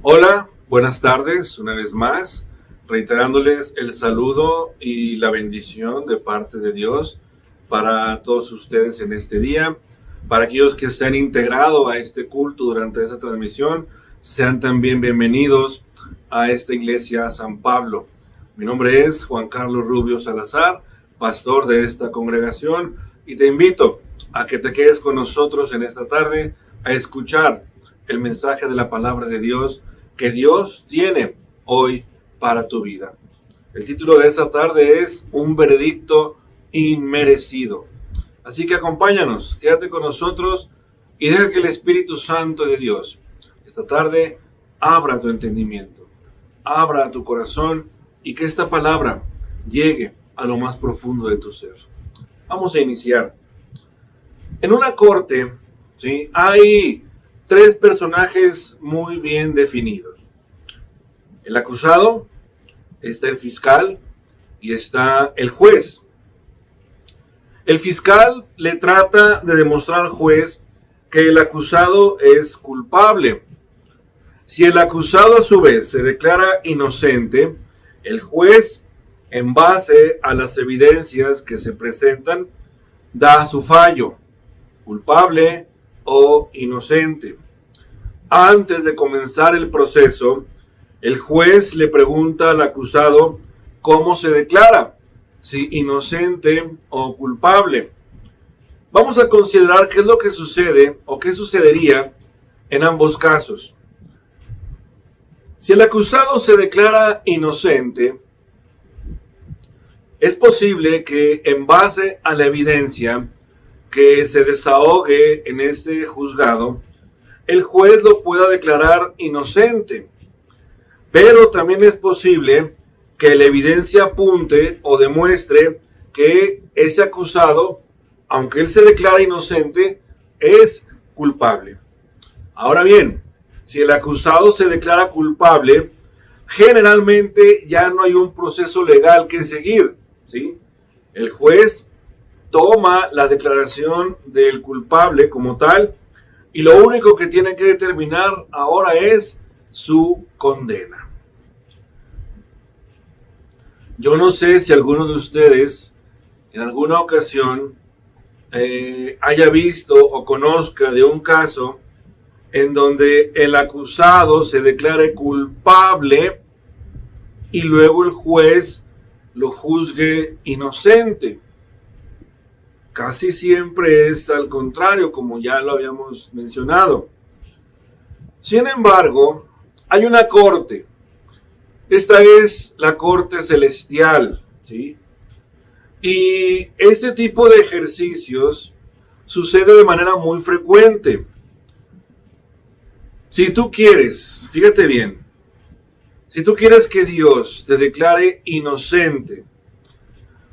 Hola, buenas tardes, una vez más, reiterándoles el saludo y la bendición de parte de Dios para todos ustedes en este día. Para aquellos que se han integrado a este culto durante esta transmisión, sean también bienvenidos a esta iglesia San Pablo. Mi nombre es Juan Carlos Rubio Salazar, pastor de esta congregación, y te invito a que te quedes con nosotros en esta tarde a escuchar el mensaje de la palabra de Dios que Dios tiene hoy para tu vida. El título de esta tarde es Un veredicto inmerecido. Así que acompáñanos, quédate con nosotros y deja que el Espíritu Santo de Dios esta tarde abra tu entendimiento, abra tu corazón y que esta palabra llegue a lo más profundo de tu ser. Vamos a iniciar. En una corte, ¿sí?, hay tres personajes muy bien definidos. El acusado, está el fiscal y está el juez. El fiscal le trata de demostrar al juez que el acusado es culpable. Si el acusado a su vez se declara inocente, el juez, en base a las evidencias que se presentan, da su fallo, culpable o inocente. Antes de comenzar el proceso, el juez le pregunta al acusado cómo se declara, si inocente o culpable. Vamos a considerar qué es lo que sucede o qué sucedería en ambos casos. Si el acusado se declara inocente, es posible que en base a la evidencia que se desahogue en este juzgado, el juez lo pueda declarar inocente. Pero también es posible que la evidencia apunte o demuestre que ese acusado, aunque él se declara inocente, es culpable. Ahora bien, si el acusado se declara culpable, generalmente ya no hay un proceso legal que seguir, ¿sí? El juez toma la declaración del culpable como tal y lo único que tiene que determinar ahora es su condena. Yo no sé si alguno de ustedes en alguna ocasión haya visto o conozca de un caso en donde el acusado se declare culpable y luego el juez lo juzgue inocente. Casi siempre es al contrario, como ya lo habíamos mencionado. Sin embargo, hay una corte. Esta es la corte celestial, ¿sí? Y este tipo de ejercicios sucede de manera muy frecuente. Si tú quieres, fíjate bien, si tú quieres que Dios te declare inocente,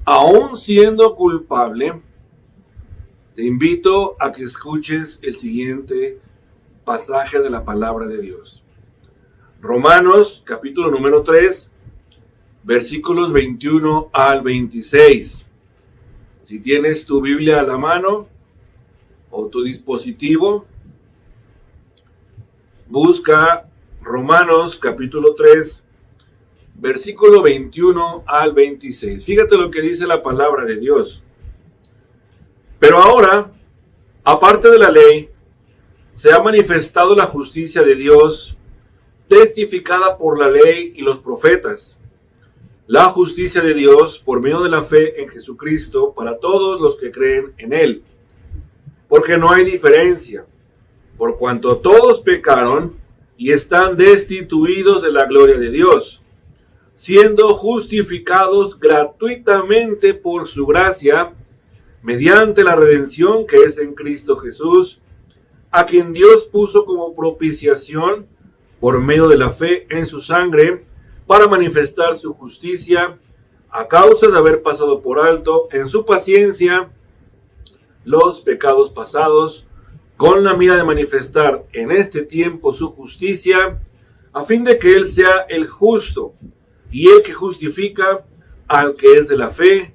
aún siendo culpable, te invito a que escuches el siguiente pasaje de la palabra de Dios. Romanos, capítulo número 3, versículos 21 al 26. Si tienes tu Biblia a la mano o tu dispositivo, busca Romanos, capítulo 3, versículo 21 al 26. Fíjate lo que dice la palabra de Dios. Pero ahora, aparte de la ley, se ha manifestado la justicia de Dios, testificada por la ley y los profetas. La justicia de Dios por medio de la fe en Jesucristo para todos los que creen en Él. Porque no hay diferencia, por cuanto todos pecaron y están destituidos de la gloria de Dios, siendo justificados gratuitamente por su gracia, mediante la redención que es en Cristo Jesús, a quien Dios puso como propiciación por medio de la fe en su sangre, para manifestar su justicia, a causa de haber pasado por alto en su paciencia los pecados pasados, con la mira de manifestar en este tiempo su justicia, a fin de que Él sea el justo y el que justifica al que es de la fe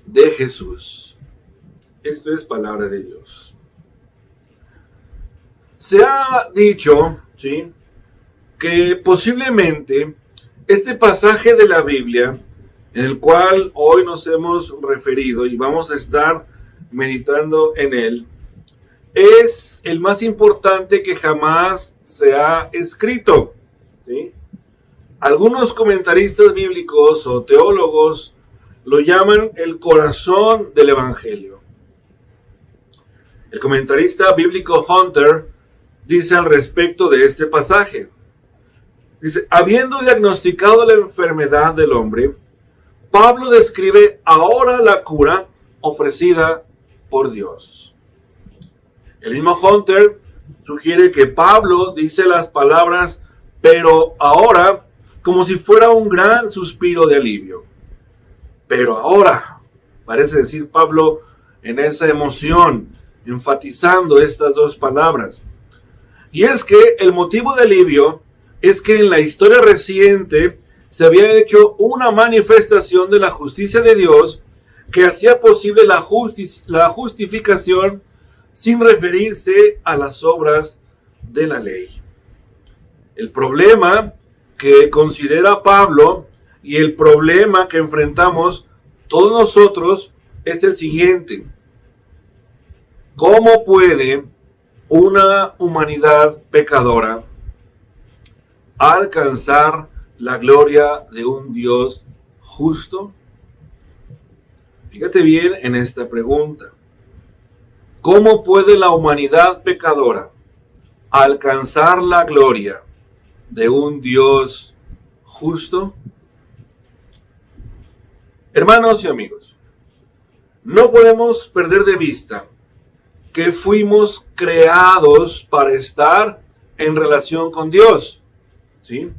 de Jesús. Esto es palabra de Dios. Se ha dicho, ¿sí?, que posiblemente este pasaje de la Biblia, en el cual hoy nos hemos referido y vamos a estar meditando en él, es el más importante que jamás se ha escrito, ¿sí? Algunos comentaristas bíblicos o teólogos lo llaman el corazón del Evangelio. El comentarista bíblico Hunter dice al respecto de este pasaje, dice, habiendo diagnosticado la enfermedad del hombre, Pablo describe ahora la cura ofrecida por Dios. El mismo Hunter sugiere que Pablo dice las palabras, pero ahora, como si fuera un gran suspiro de alivio. Pero ahora, parece decir Pablo en esa emoción, enfatizando estas dos palabras. Y es que el motivo de alivio es que en la historia reciente se había hecho una manifestación de la justicia de Dios que hacía posible la justificación sin referirse a las obras de la ley. El problema que considera Pablo y el problema que enfrentamos todos nosotros es el siguiente. ¿Cómo puede una humanidad pecadora alcanzar la gloria de un Dios justo? Fíjate bien en esta pregunta. ¿Cómo puede la humanidad pecadora alcanzar la gloria de un Dios justo? Hermanos y amigos, no podemos perder de vista que fuimos creados para estar en relación con Dios, ¿sí?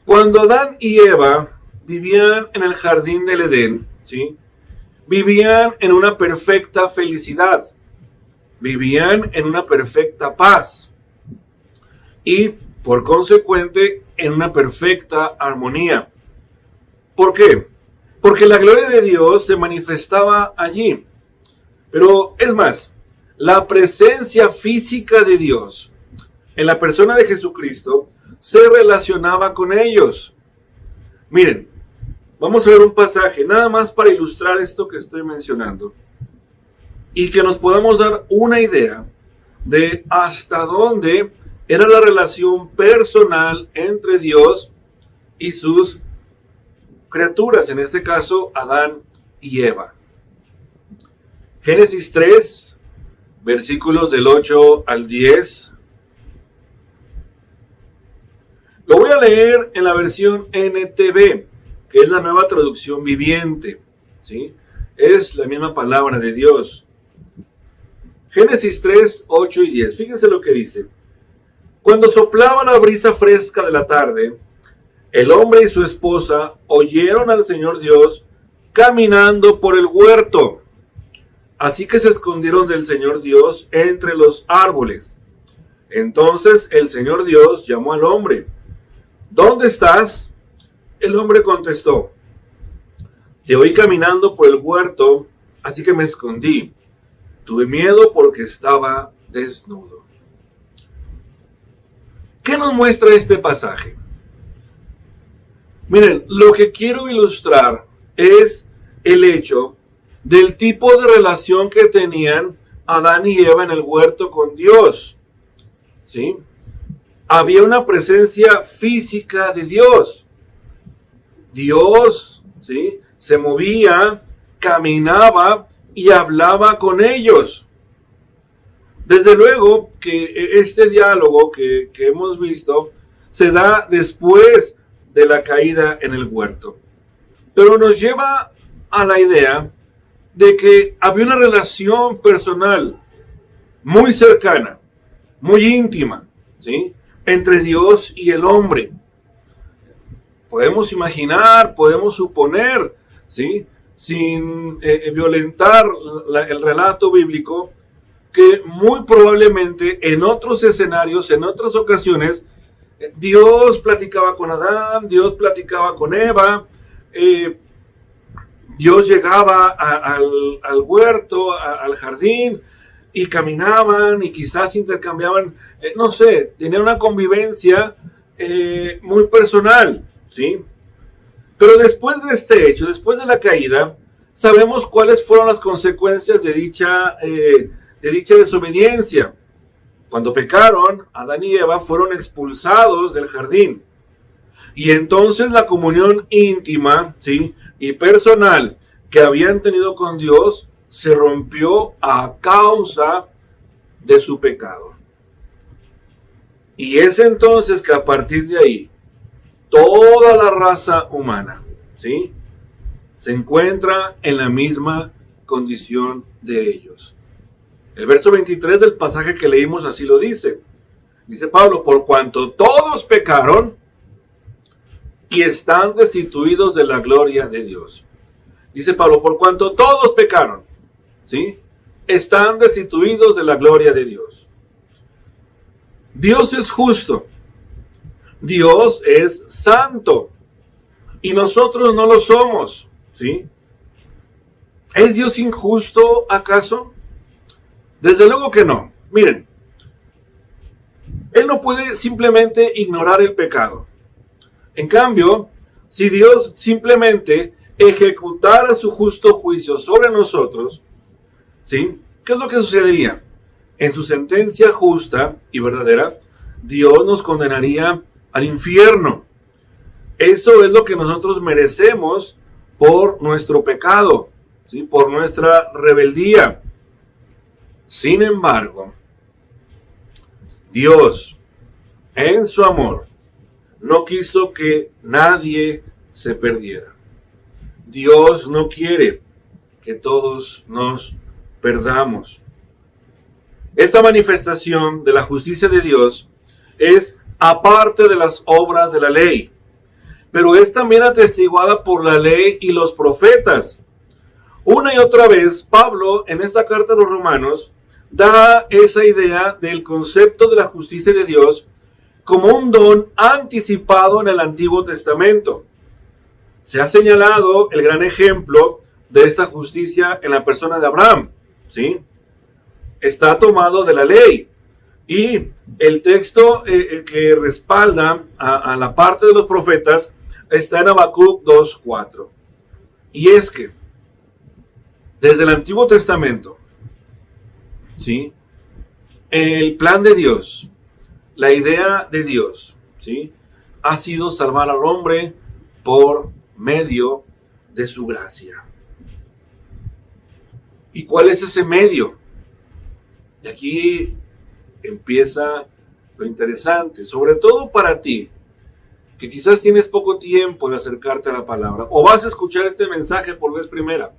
Cuando Adán y Eva vivían en el jardín del Edén, ¿sí?, vivían en una perfecta felicidad, vivían en una perfecta paz y, por consecuente, en una perfecta armonía. ¿Por qué? Porque la gloria de Dios se manifestaba allí. Pero es más, la presencia física de Dios en la persona de Jesucristo se relacionaba con ellos. Miren, vamos a ver un pasaje nada más para ilustrar esto que estoy mencionando y que nos podamos dar una idea de hasta dónde era la relación personal entre Dios y sus criaturas, en este caso Adán y Eva. Génesis 3, versículos del 8 al 10. Lo voy a leer en la versión NTV, que es la nueva traducción viviente, ¿sí? Es la misma palabra de Dios. Génesis 3, 8 y 10. Fíjense lo que dice. Cuando soplaba la brisa fresca de la tarde, el hombre y su esposa oyeron al Señor Dios caminando por el huerto. Así que se escondieron del Señor Dios entre los árboles. Entonces el Señor Dios llamó al hombre. ¿Dónde estás? El hombre contestó. Te oí caminando por el huerto, así que me escondí. Tuve miedo porque estaba desnudo. ¿Qué nos muestra este pasaje? Miren, lo que quiero ilustrar es el hecho del tipo de relación que tenían Adán y Eva en el huerto con Dios, ¿sí? Había una presencia física de Dios. Dios, ¿sí?, se movía, caminaba y hablaba con ellos. Desde luego que este diálogo que hemos visto se da después de la caída en el huerto. Pero nos lleva a la idea de que había una relación personal muy cercana, muy íntima, ¿sí?, entre Dios y el hombre. Podemos imaginar, podemos suponer, ¿sí?, sin violentar el relato bíblico, que muy probablemente en otros escenarios, en otras ocasiones, Dios platicaba con Adán, Dios platicaba con Eva, Dios llegaba al huerto, al jardín, y caminaban y quizás intercambiaban, no sé, tenían una convivencia muy personal, ¿sí? Pero después de este hecho, después de la caída, sabemos cuáles fueron las consecuencias de dicha desobediencia. Cuando pecaron, Adán y Eva fueron expulsados del jardín. Y entonces la comunión íntima, ¿sí?, y personal que habían tenido con Dios se rompió a causa de su pecado. Y es entonces que a partir de ahí, toda la raza humana, ¿sí?, se encuentra en la misma condición de ellos. El verso 23 del pasaje que leímos así lo dice. Dice Pablo, por cuanto todos pecaron y están destituidos de la gloria de Dios. Dice Pablo, por cuanto todos pecaron, ¿sí?, están destituidos de la gloria de Dios. Dios es justo. Dios es santo. Y nosotros no lo somos, ¿sí? ¿Es Dios injusto acaso? Desde luego que no. Miren, Él no puede simplemente ignorar el pecado. En cambio, si Dios simplemente ejecutara su justo juicio sobre nosotros, ¿sí?, ¿qué es lo que sucedería? En su sentencia justa y verdadera, Dios nos condenaría al infierno. Eso es lo que nosotros merecemos por nuestro pecado, ¿sí?, por nuestra rebeldía. Sin embargo, Dios, en su amor, no quiso que nadie se perdiera. Dios no quiere que todos nos perdamos. Esta manifestación de la justicia de Dios es aparte de las obras de la ley, pero es también atestiguada por la ley y los profetas. Una y otra vez, Pablo, en esta carta a los Romanos, da esa idea del concepto de la justicia de Dios como un don anticipado en el Antiguo Testamento. Se ha señalado el gran ejemplo de esta justicia en la persona de Abraham, ¿sí? Está tomado de la ley. Y el texto que respalda a la parte de los profetas está en Habacuc 2:4. Y es que desde el Antiguo Testamento, ¿sí?, el plan de Dios, la idea de Dios, ¿sí?, ha sido salvar al hombre por medio de su gracia. ¿Y cuál es ese medio? Y aquí empieza lo interesante, sobre todo para ti, que quizás tienes poco tiempo de acercarte a la palabra, o vas a escuchar este mensaje por vez primera.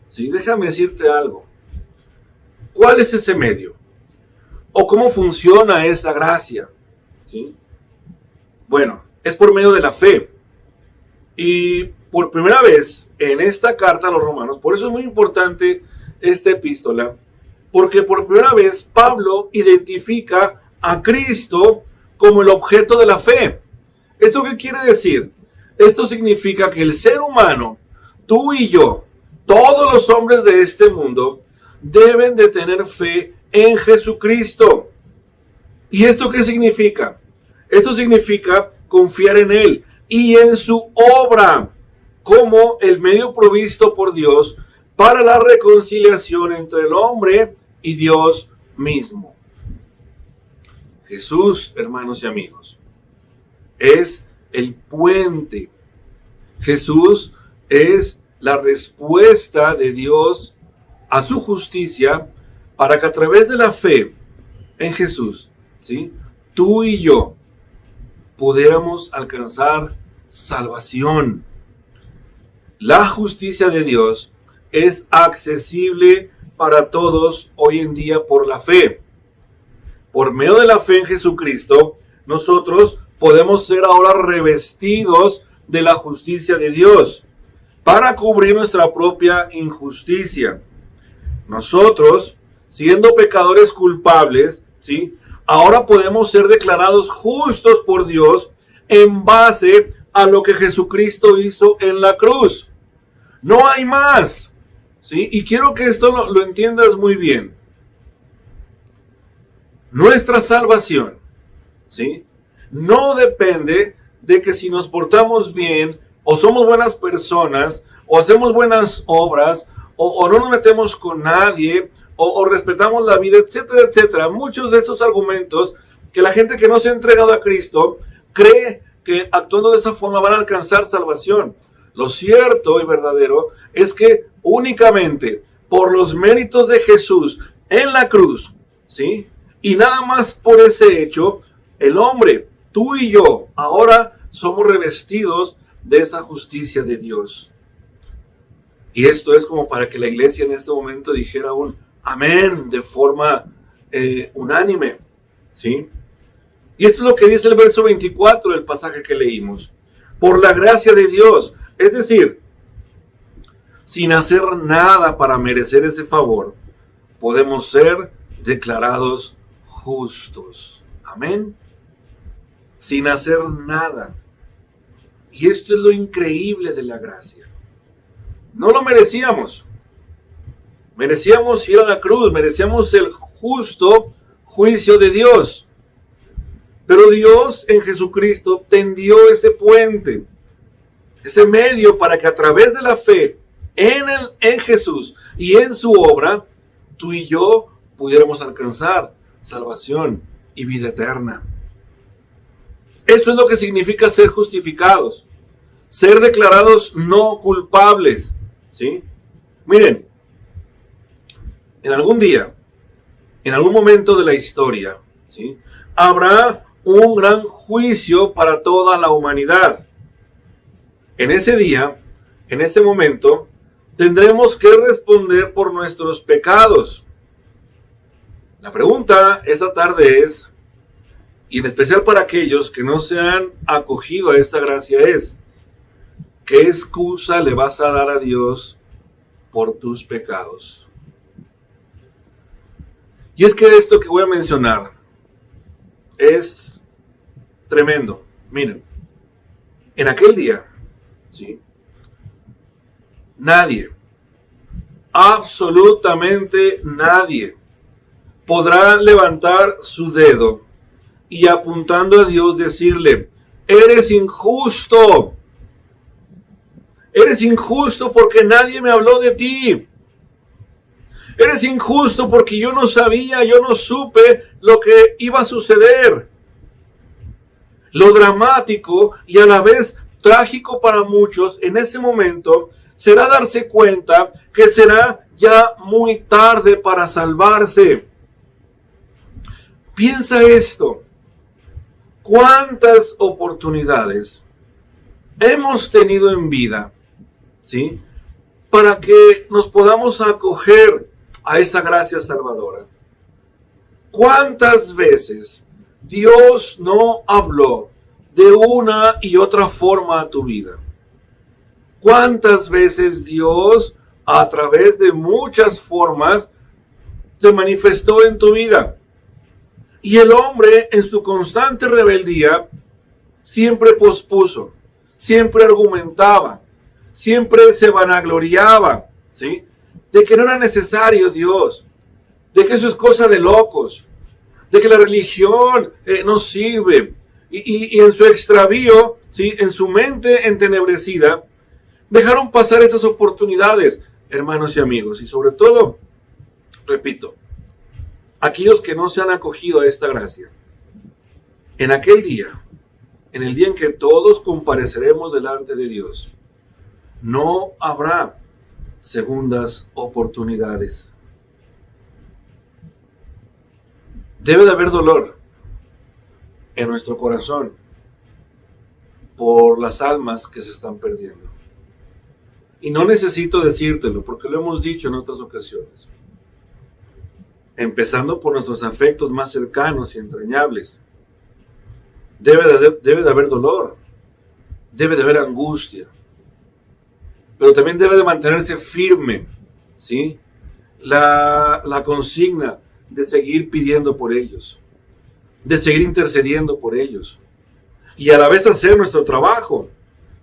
Sí, déjame decirte algo. ¿Cuál es ese medio? ¿O cómo funciona esa gracia? ¿Sí? Bueno, es por medio de la fe. Y por primera vez en esta carta a los Romanos, por eso es muy importante esta epístola, porque por primera vez Pablo identifica a Cristo como el objeto de la fe. ¿Esto qué quiere decir? Esto significa que el ser humano, tú y yo, todos los hombres de este mundo, deben de tener fe en Jesucristo. ¿Y esto qué significa? Esto significa confiar en Él y en su obra como el medio provisto por Dios para la reconciliación entre el hombre y Dios mismo. Jesús, hermanos y amigos, es el puente. Jesús es la respuesta de Dios a su justicia para que a través de la fe en Jesús, ¿sí?, tú y yo pudiéramos alcanzar salvación. La justicia de Dios es accesible para todos hoy en día por la fe. Por medio de la fe en Jesucristo, nosotros podemos ser ahora revestidos de la justicia de Dios para cubrir nuestra propia injusticia. Nosotros, siendo pecadores culpables, ¿sí?, ahora podemos ser declarados justos por Dios en base a lo que Jesucristo hizo en la cruz. No hay más, ¿sí? Y quiero que esto lo entiendas muy bien. Nuestra salvación, ¿sí?, no depende de que si nos portamos bien, o somos buenas personas, o hacemos buenas obras, o no nos metemos con nadie, o respetamos la vida, etcétera, etcétera. Muchos de estos argumentos que la gente que no se ha entregado a Cristo cree que actuando de esa forma van a alcanzar salvación. Lo cierto y verdadero es que únicamente por los méritos de Jesús en la cruz, ¿sí?, y nada más por ese hecho, el hombre, tú y yo, ahora somos revestidos de esa justicia de Dios. Y esto es como para que la iglesia en este momento dijera un amén de forma unánime, ¿sí? Y esto es lo que dice el verso 24 del pasaje que leímos. Por la gracia de Dios, es decir, sin hacer nada para merecer ese favor, podemos ser declarados justos. Amén. Sin hacer nada. Y esto es lo increíble de la gracia. No lo merecíamos. Merecíamos ir a la cruz, merecíamos el justo juicio de Dios. Pero Dios en Jesucristo tendió ese puente, ese medio para que a través de la fe en Jesús y en su obra, tú y yo pudiéramos alcanzar salvación y vida eterna. Esto es lo que significa ser justificados, ser declarados no culpables, ¿sí? Miren, en algún día, en algún momento de la historia, ¿sí?, habrá un gran juicio para toda la humanidad. En ese día, en ese momento, tendremos que responder por nuestros pecados. La pregunta esta tarde es, y en especial para aquellos que no se han acogido a esta gracia, es: ¿qué excusa le vas a dar a Dios por tus pecados? Y es que esto que voy a mencionar es tremendo. Miren, en aquel día, ¿sí?, nadie, absolutamente nadie, podrá levantar su dedo y apuntando a Dios decirle: eres injusto. Eres injusto porque nadie me habló de ti. Eres injusto porque yo no sabía, yo no supe lo que iba a suceder. Lo dramático y a la vez trágico para muchos en ese momento será darse cuenta que será ya muy tarde para salvarse. Piensa esto. ¿Cuántas oportunidades hemos tenido en vida, ¿sí?, para que nos podamos acoger a esa gracia salvadora? ¿Cuántas veces Dios no habló de una y otra forma a tu vida? ¿Cuántas veces Dios, a través de muchas formas, se manifestó en tu vida? Y el hombre, en su constante rebeldía, siempre pospuso, siempre argumentaba, siempre se vanagloriaba, ¿sí?, de que no era necesario Dios, de que eso es cosa de locos, de que la religión no sirve. Y en su extravío, ¿sí?, en su mente entenebrecida, dejaron pasar esas oportunidades, hermanos y amigos. Y sobre todo, repito, aquellos que no se han acogido a esta gracia. En aquel día, en el día en que todos compareceremos delante de Dios, no habrá segundas oportunidades. Debe de haber dolor en nuestro corazón por las almas que se están perdiendo. Y no necesito decírtelo, porque lo hemos dicho en otras ocasiones. Empezando por nuestros afectos más cercanos y entrañables. Debe de haber dolor, debe de haber angustia, pero también debe de mantenerse firme, ¿sí?, la consigna de seguir pidiendo por ellos, de seguir intercediendo por ellos, y a la vez hacer nuestro trabajo,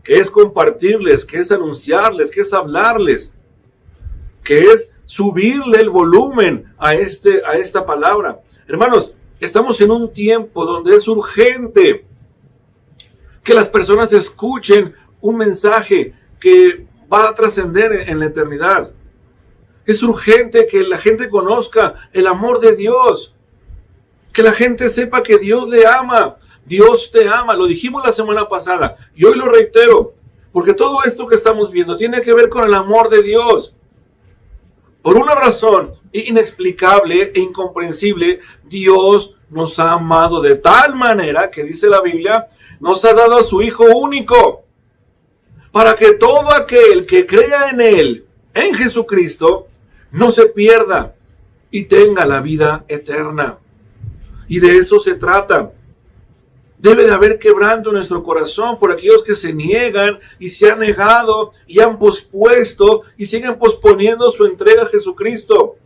que es compartirles, que es anunciarles, que es hablarles, que es subirle el volumen a esta palabra. Hermanos, Estamos en un tiempo donde es urgente que las personas escuchen un mensaje que va a trascender en la eternidad. Es urgente que la gente conozca el amor de Dios, que la gente sepa que Dios le ama, Dios te ama. Lo dijimos la semana pasada y hoy lo reitero, porque todo esto que estamos viendo tiene que ver con el amor de Dios. Por una razón inexplicable e incomprensible, Dios nos ha amado de tal manera que dice la Biblia, nos ha dado a su Hijo único, para que todo aquel que crea en Él, en Jesucristo, no se pierda y tenga la vida eterna. Y de eso se trata. Debe de haber quebranto en nuestro corazón por aquellos que se niegan y se han negado y han pospuesto y siguen posponiendo su entrega a Jesucristo.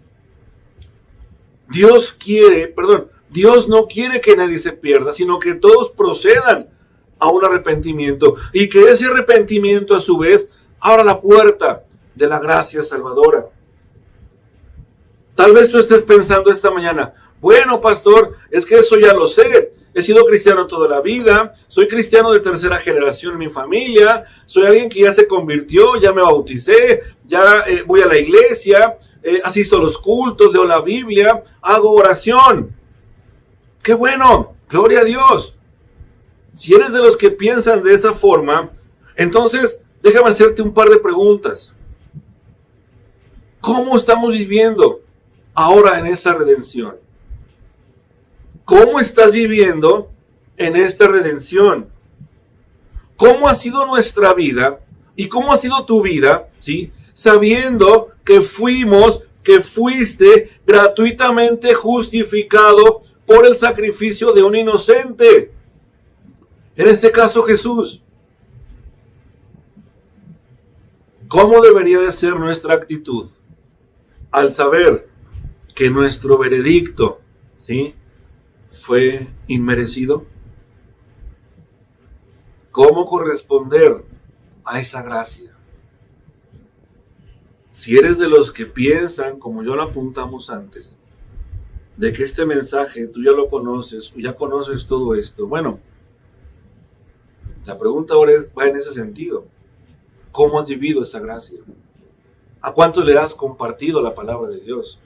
Dios no quiere que nadie se pierda, sino que todos procedan a un arrepentimiento y que ese arrepentimiento a su vez abra la puerta de la gracia salvadora. Tal vez tú estés pensando esta mañana, bueno, pastor, es que eso ya lo sé. He sido cristiano toda la vida, soy cristiano de tercera generación en mi familia, soy alguien que ya se convirtió, ya me bauticé, ya voy a la iglesia, asisto a los cultos, leo la Biblia, hago oración. ¡Qué bueno! ¡Gloria a Dios! Si eres de los que piensan de esa forma, entonces déjame hacerte un par de preguntas. ¿Cómo estamos viviendo ahora en esa redención? ¿Cómo estás viviendo en esta redención? ¿Cómo ha sido nuestra vida? ¿Y cómo ha sido tu vida? ¿Sí? Sabiendo que fuiste gratuitamente justificado por el sacrificio de un inocente. En este caso, Jesús. ¿Cómo debería de ser nuestra actitud al saber que nuestro veredicto, ¿sí?, fue inmerecido? ¿Cómo corresponder a esa gracia? Si eres de los que piensan, como yo lo apuntamos antes, de que este mensaje tú ya lo conoces, o ya conoces todo esto, bueno, la pregunta ahora va en ese sentido. ¿Cómo has vivido esa gracia? ¿A cuántos le has compartido la palabra de Dios?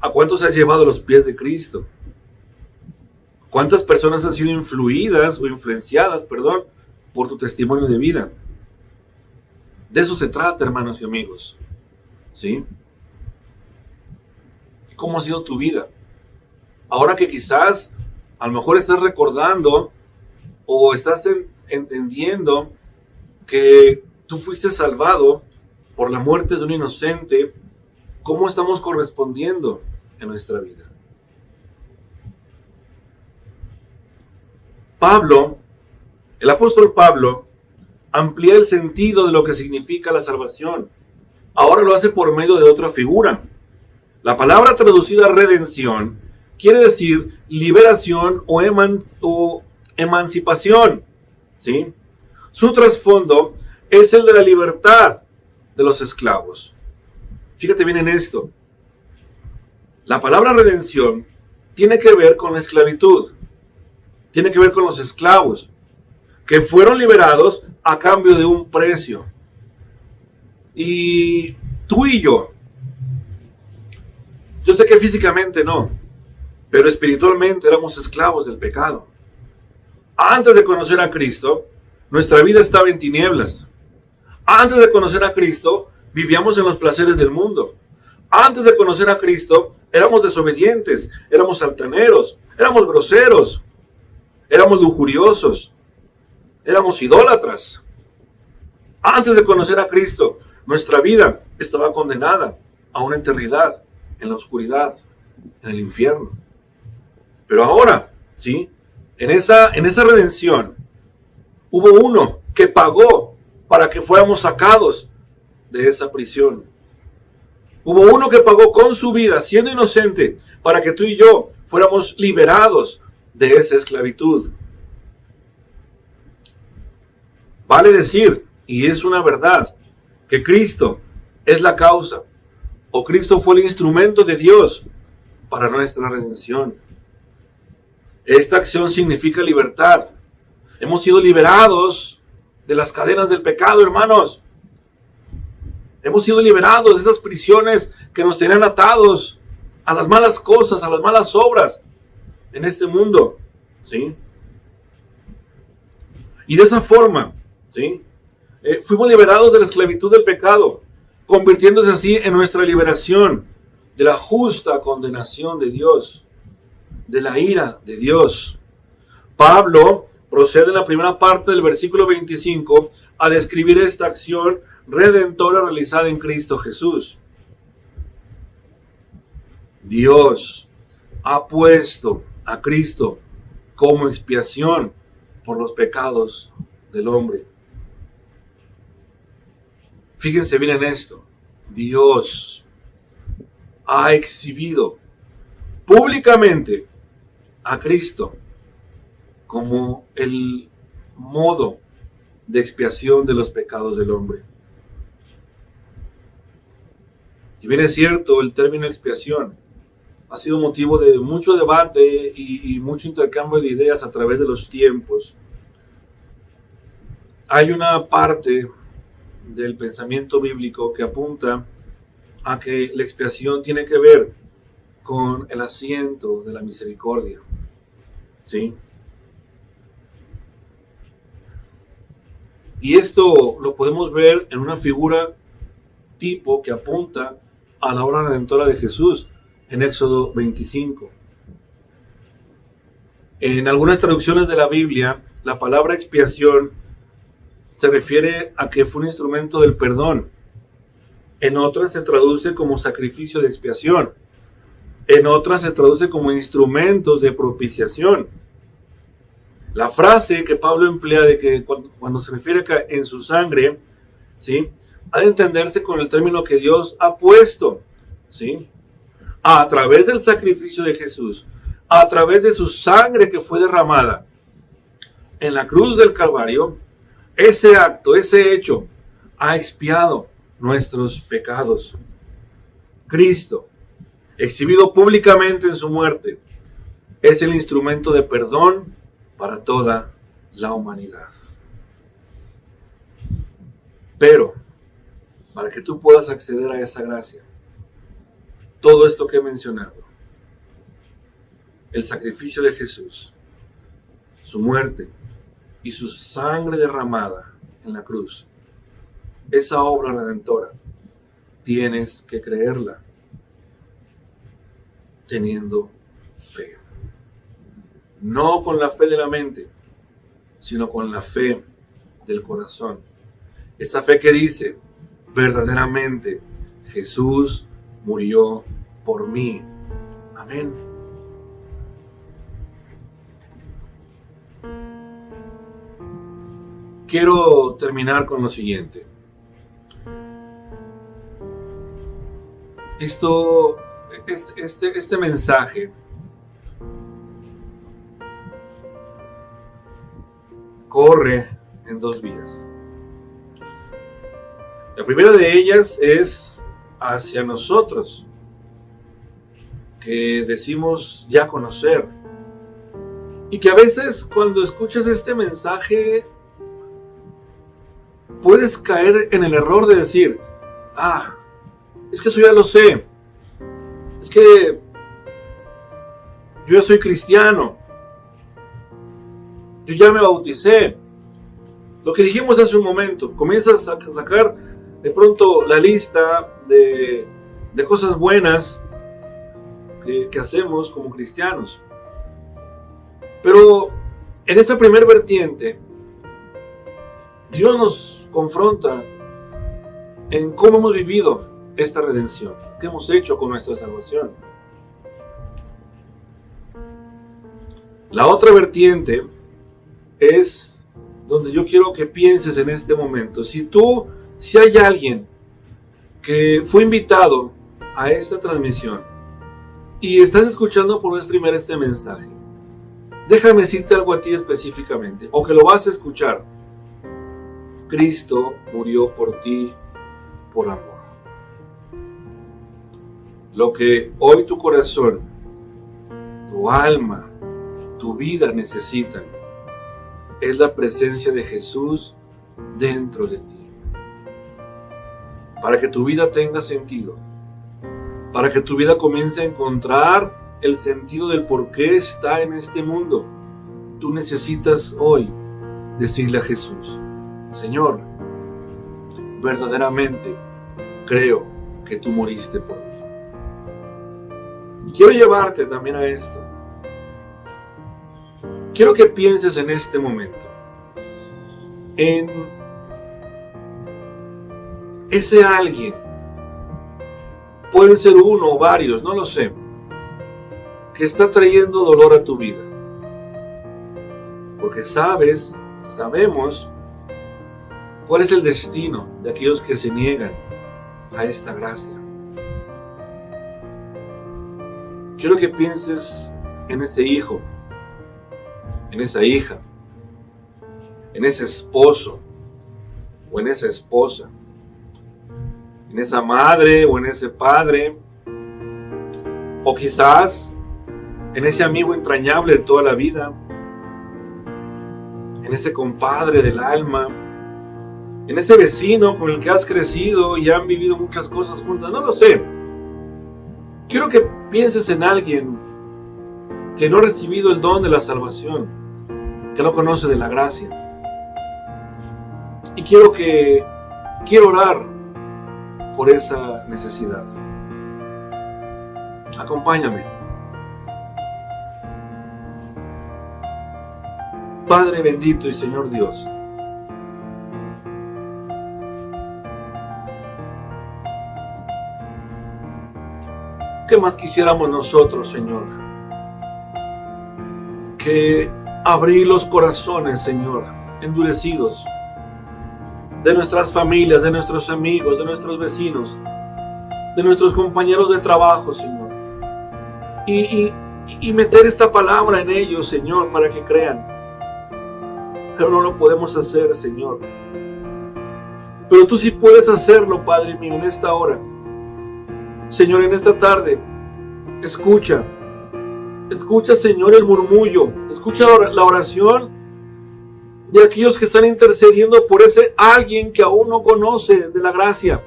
¿A cuántos has llevado a los pies de Cristo? ¿Cuántas personas han sido influidas o influenciadas, por tu testimonio de vida? De eso se trata, hermanos y amigos. ¿Sí? ¿Cómo ha sido tu vida? Ahora que quizás, a lo mejor estás recordando o estás entendiendo que tú fuiste salvado por la muerte de un inocente, ¿cómo estamos correspondiendo en nuestra vida? El apóstol Pablo, amplía el sentido de lo que significa la salvación. Ahora lo hace por medio de otra figura. La palabra traducida redención quiere decir liberación o emancipación. ¿Sí? Su trasfondo es el de la libertad de los esclavos. Fíjate bien en esto. La palabra redención tiene que ver con la esclavitud. Tiene que ver con los esclavos que fueron liberados a cambio de un precio. Y tú y yo sé que físicamente no, pero espiritualmente éramos esclavos del pecado. Antes de conocer a Cristo, nuestra vida estaba en tinieblas. Antes de conocer a Cristo, vivíamos en los placeres del mundo. Antes de conocer a Cristo, éramos desobedientes, éramos altaneros, éramos groseros, éramos lujuriosos, éramos idólatras. Antes de conocer a Cristo, nuestra vida estaba condenada a una eternidad en la oscuridad, en el infierno. Pero ahora, ¿sí?, en esa redención, hubo uno que pagó para que fuéramos sacados de esa prisión. Hubo uno que pagó con su vida, siendo inocente, para que tú y yo fuéramos liberados de esa esclavitud. Vale decir, y es una verdad, que Cristo es la causa, o Cristo fue el instrumento de Dios para nuestra redención. Esta acción significa libertad. Hemos sido liberados de las cadenas del pecado, hermanos. Hemos sido liberados de esas prisiones que nos tenían atados a las malas cosas, a las malas obras en este mundo, ¿sí? Y de esa forma, ¿sí? Fuimos liberados de la esclavitud del pecado, convirtiéndose así en nuestra liberación de la justa condenación de Dios, de la ira de Dios. Pablo procede en la primera parte del versículo 25 a describir esta acción redentora realizada en Cristo Jesús. Dios ha puesto a Cristo como expiación por los pecados del hombre. Fíjense bien en esto. Dios ha exhibido públicamente a Cristo como el modo de expiación de los pecados del hombre. Si bien es cierto, el término expiación ha sido motivo de mucho debate y mucho intercambio de ideas a través de los tiempos, hay una parte del pensamiento bíblico que apunta a que la expiación tiene que ver con el asiento de la misericordia, ¿sí? Y esto lo podemos ver en una figura tipo que apunta a la obra redentora de Jesús en Éxodo 25. En algunas traducciones de la Biblia, la palabra expiación se refiere a que fue un instrumento del perdón. En otras se traduce como sacrificio de expiación. En otras se traduce como instrumentos de propiciación. La frase que Pablo emplea de que cuando se refiere a que en su sangre, ¿sí?, ha de entenderse con el término que Dios ha puesto, ¿sí?, a través del sacrificio de Jesús, a través de su sangre que fue derramada en la cruz del Calvario. Ese acto, ese hecho, ha expiado nuestros pecados. Cristo, exhibido públicamente en su muerte, es el instrumento de perdón para toda la humanidad. Pero, para que tú puedas acceder a esa gracia, todo esto que he mencionado, el sacrificio de Jesús, su muerte y su sangre derramada en la cruz, esa obra redentora, tienes que creerla teniendo fe. No con la fe de la mente, sino con la fe del corazón. Esa fe que dice, verdaderamente, Jesús murió por mí. Amén. Quiero terminar con lo siguiente. Este mensaje corre en dos vías. La primera de ellas es hacia nosotros, que decimos ya conocer, y que a veces cuando escuchas este mensaje puedes caer en el error de decir, es que eso ya lo sé, es que yo ya soy cristiano, yo ya me bauticé. Lo que dijimos hace un momento, comienzas a sacar de pronto la lista de cosas buenas que hacemos como cristianos. Pero en esta primer vertiente, Dios nos confronta en cómo hemos vivido esta redención, qué hemos hecho con nuestra salvación. La otra vertiente es donde yo quiero que pienses en este momento. Si hay alguien que fue invitado a esta transmisión y estás escuchando por vez primera este mensaje, déjame decirte algo a ti específicamente, o que lo vas a escuchar. Cristo murió por ti por amor. Lo que hoy tu corazón, tu alma, tu vida necesitan es la presencia de Jesús dentro de ti. Para que tu vida tenga sentido, para que tu vida comience a encontrar el sentido del por qué está en este mundo, tú necesitas hoy decirle a Jesús: Señor, verdaderamente creo que tú moriste por mí. Y quiero llevarte también a esto. Quiero que pienses en este momento en ese alguien. Pueden ser uno o varios, no lo sé, que está trayendo dolor a tu vida. Porque sabemos cuál es el destino de aquellos que se niegan a esta gracia. Quiero que pienses en ese hijo, en esa hija, en ese esposo o en esa esposa, en esa madre o en ese padre, o quizás en ese amigo entrañable de toda la vida, en ese compadre del alma, en ese vecino con el que has crecido y han vivido muchas cosas juntas, no lo sé. Quiero que pienses en alguien que no ha recibido el don de la salvación, que no conoce de la gracia. Y quiero orar por esa necesidad. Acompáñame. Padre bendito y Señor Dios, ¿qué más quisiéramos nosotros, Señor? Que abrir los corazones, Señor, endurecidos, de nuestras familias, de nuestros amigos, de nuestros vecinos, de nuestros compañeros de trabajo, Señor. Y meter esta palabra en ellos, Señor, para que crean. Pero no lo podemos hacer, Señor. Pero tú sí puedes hacerlo, Padre mío, en esta hora. Señor, en esta tarde, escucha, Señor, el murmullo, escucha la oración de aquellos que están intercediendo por ese alguien que aún no conoce de la gracia.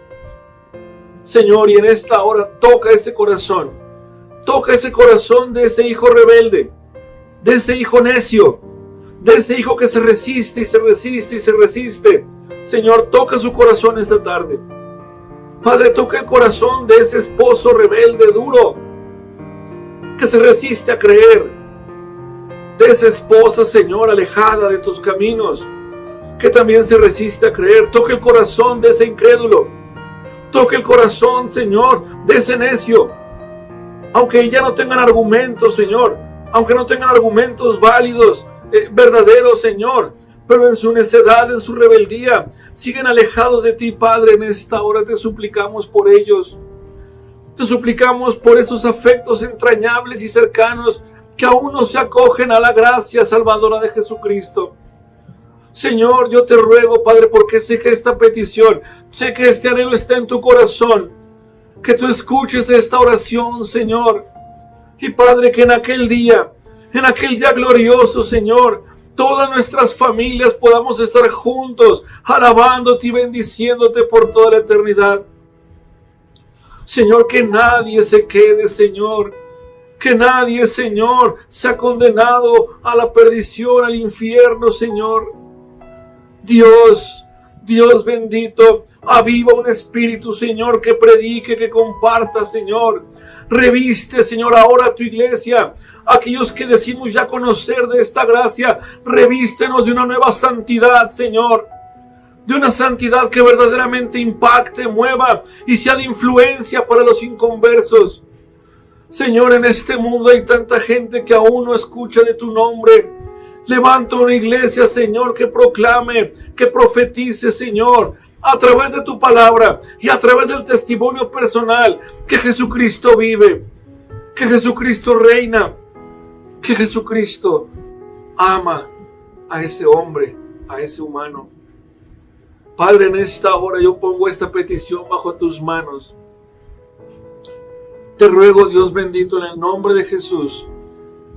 Señor, y en esta hora toca ese corazón de ese hijo rebelde, de ese hijo necio, de ese hijo que se resiste y se resiste y se resiste. Señor, toca su corazón esta tarde. Padre, toca el corazón de ese esposo rebelde, duro, que se resiste a creer. De esa esposa, Señor, alejada de tus caminos, que también se resiste a creer. Toca el corazón de ese incrédulo. Toca el corazón, Señor, de ese necio. Aunque ya no tengan argumentos, Señor, aunque no tengan argumentos válidos, verdaderos, Señor, pero en su necedad, en su rebeldía, siguen alejados de ti, Padre. En esta hora te suplicamos por ellos. Te suplicamos por esos afectos entrañables y cercanos que aún no se acogen a la gracia salvadora de Jesucristo. Señor, yo te ruego, Padre, porque sé que esta petición, sé que este anhelo está en tu corazón, que tú escuches esta oración, Señor. Y Padre, que en aquel día glorioso, Señor, todas nuestras familias podamos estar juntos, alabándote y bendiciéndote por toda la eternidad. Señor, que nadie se quede, Señor. Que nadie, Señor, sea condenado a la perdición, al infierno, Señor. Dios bendito, aviva un espíritu, Señor, que predique, que comparta, Señor. Reviste, Señor, ahora a tu iglesia. Aquellos que decimos ya conocer de esta gracia, revístenos de una nueva santidad, Señor. De una santidad que verdaderamente impacte, mueva y sea de influencia para los inconversos. Señor, en este mundo hay tanta gente que aún no escucha de tu nombre. Levanta una iglesia, Señor, que proclame, que profetice, Señor, a través de tu palabra y a través del testimonio personal, que Jesucristo vive, que Jesucristo reina, que Jesucristo ama a ese hombre, a ese humano. Padre, en esta hora yo pongo esta petición bajo tus manos. Te ruego, Dios bendito, en el nombre de Jesús,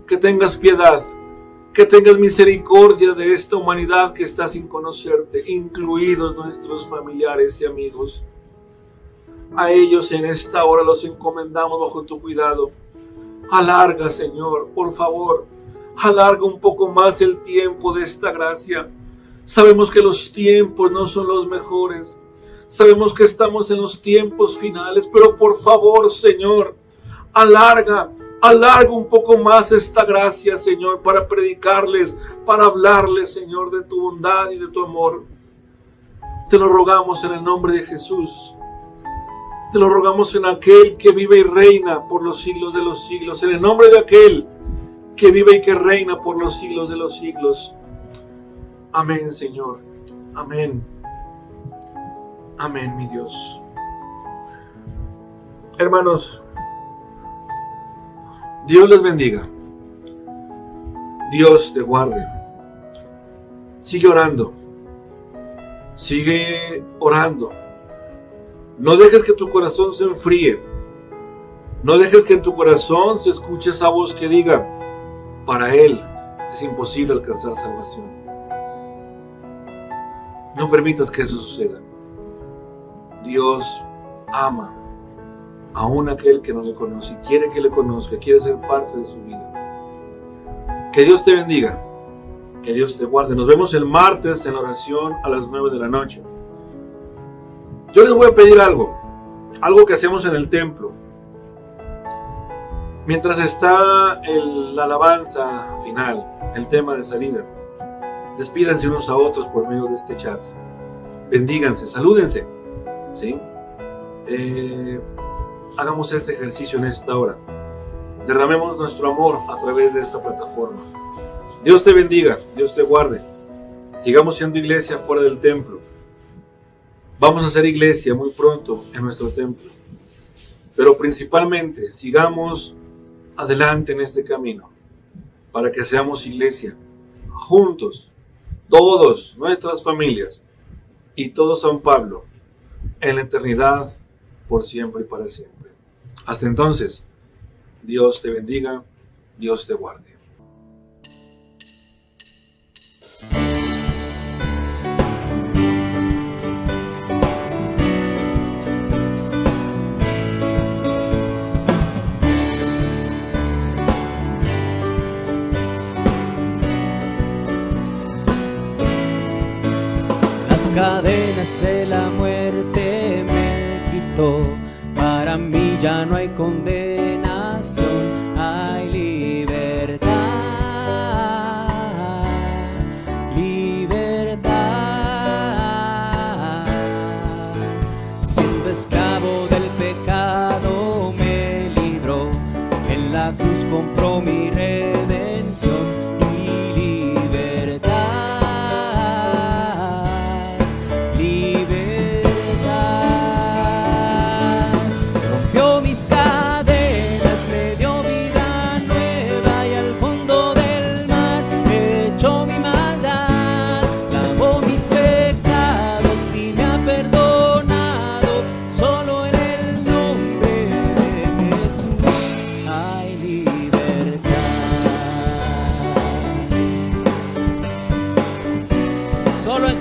que tengas piedad, que tengas misericordia de esta humanidad que está sin conocerte, incluidos nuestros familiares y amigos. A ellos en esta hora los encomendamos bajo tu cuidado. Alarga, Señor, por favor, alarga un poco más el tiempo de esta gracia. Sabemos que los tiempos no son los mejores. Sabemos que estamos en los tiempos finales, pero por favor, Señor, alarga un poco más esta gracia, Señor, para predicarles, para hablarles, Señor, de tu bondad y de tu amor. Te lo rogamos en el nombre de Jesús. Te lo rogamos en aquel que vive y reina por los siglos de los siglos, en el nombre de aquel que vive y que reina por los siglos de los siglos. Amén, Señor. Amén. Amén, mi Dios. Hermanos, Dios les bendiga. Dios te guarde. Sigue orando. Sigue orando. No dejes que tu corazón se enfríe. No dejes que en tu corazón se escuche esa voz que diga: para Él es imposible alcanzar salvación. No permitas que eso suceda. Dios ama aún aquel que no le conoce y quiere que le conozca, quiere ser parte de su vida. Que Dios te bendiga, que Dios te guarde. Nos vemos el martes en oración a las 9 de la noche. Yo les voy a pedir algo que hacemos en el templo. Mientras está la alabanza final, el tema de salida, despídanse unos a otros por medio de este chat. Bendíganse, salúdense, ¿sí? Hagamos este ejercicio en esta hora. Derramemos nuestro amor a través de esta plataforma. Dios te bendiga, Dios te guarde. Sigamos siendo iglesia fuera del templo. Vamos a hacer iglesia muy pronto en nuestro templo. Pero principalmente sigamos adelante en este camino para que seamos iglesia juntos, todos, nuestras familias y todo San Pablo en la eternidad, por siempre y para siempre. Hasta entonces, Dios te bendiga, Dios te guarde. Cadenas de la muerte me quitó, para mí ya no hay condenación, hay libertad, libertad. Siendo esclavo del pecado me libró, en la cruz compró mi redención.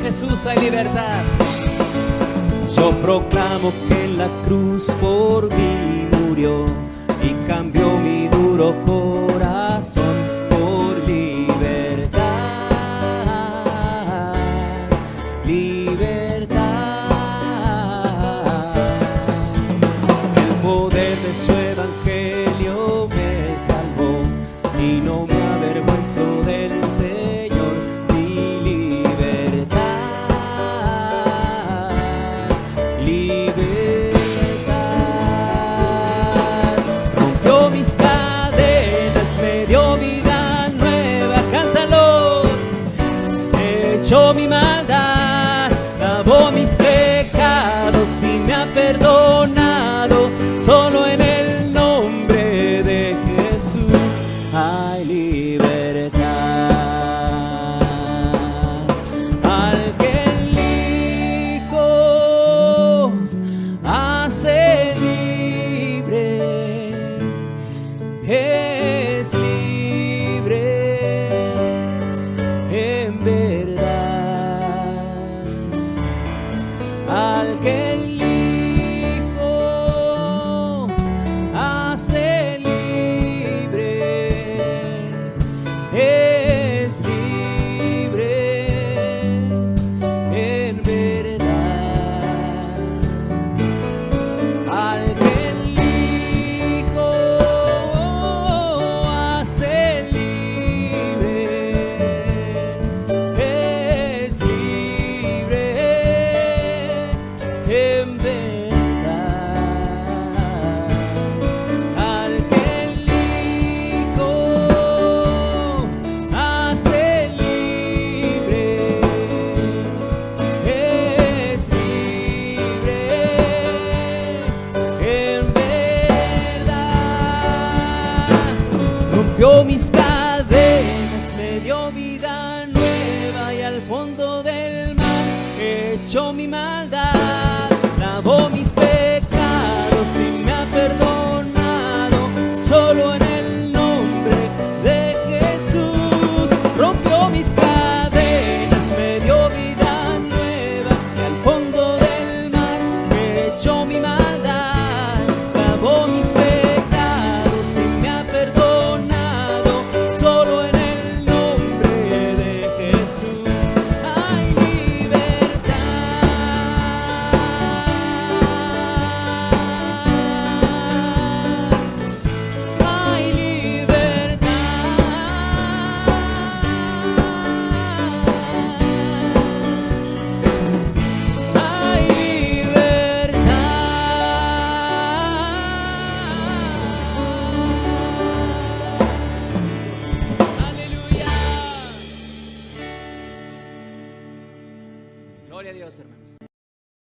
Jesús hay libertad. Yo proclamo que en la cruz por mí murió y cambió mi duro corazón por libertad, libertad. El poder de su evangelio me salvó y no me avergüenzo del Señor. Rompió mis cadenas. rompió mis cadenas, me dio vida nueva y al fondo del mar echó mi maldad, lavó mis pecados y me ha perdonado, solo en el nombre de Jesús. Rompió mis cadenas, me dio vida nueva y al fondo del mar echó mi maldad, lavó mis pecados y me ha perdonado, solo en el nombre de Jesús hay libertad. Hay libertad. Hay libertad. Aleluya. Gloria a Dios, hermanos.